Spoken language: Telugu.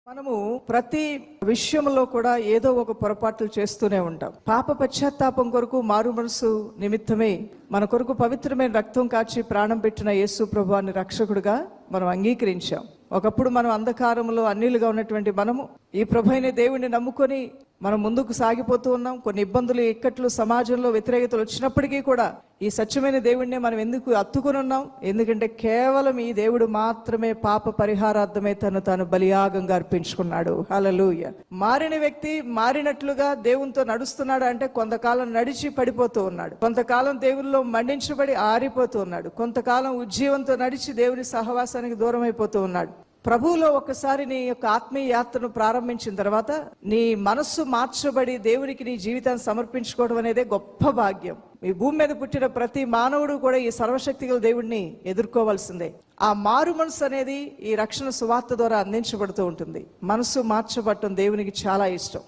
మనము ప్రతి విషయంలో కూడా ఏదో ఒక పొరపాట్లు చేస్తూనే ఉంటాం. పాప పశ్చాత్తాపం కొరకు మారు మనసు నిమిత్తమే మన కొరకు పవిత్రమైన రక్తం కాచి ప్రాణం పెట్టిన యేసు ప్రభువాన్ని రక్షకుడిగా మనం అంగీకరించాం. ఒకప్పుడు మనం అంధకారంలో అన్నిలుగా ఉన్నటువంటి మనము ఈ ప్రభు అయిన దేవుడిని నమ్ముకొని మనం ముందుకు సాగిపోతూ ఉన్నాం. కొన్ని ఇబ్బందులు, ఇక్కట్లు, సమాజంలో వ్యతిరేకతలు వచ్చినప్పటికీ కూడా ఈ సత్యమైన దేవుడినే మనం ఎందుకు అత్తుకొని ఉన్నాం? ఎందుకంటే కేవలం ఈ దేవుడు మాత్రమే పాప పరిహారార్థమే తాను బలియాగంగా అర్పించుకున్నాడు. హల్లెలూయా. మారిన వ్యక్తి మారినట్లుగా దేవునితో నడుస్తున్నాడు అంటే కొంతకాలం నడిచి పడిపోతూ ఉన్నాడు, కొంతకాలం దేవుల్లో మండించబడి ఆరిపోతూ ఉన్నాడు, కొంతకాలం ఉజ్జీవంతో నడిచి దేవుని సహవాసానికి దూరం అయిపోతూ ఉన్నాడు. ప్రభువులో ఒకసారి నీ యొక్క ఆత్మీయ యాత్రను ప్రారంభించిన తర్వాత నీ మనస్సు మార్చబడి దేవునికి నీ జీవితాన్ని సమర్పించుకోవడం అనేదే గొప్ప భాగ్యం. ఈ భూమి మీద పుట్టిన ప్రతి మానవుడు కూడా ఈ సర్వశక్తిగల దేవుడిని ఎదుర్కోవాల్సిందే. ఆ మారు మనసు అనేది ఈ రక్షణ సువార్త ద్వారా అందించబడుతూ ఉంటుంది. మనసు మార్చబడటం దేవునికి చాలా ఇష్టం.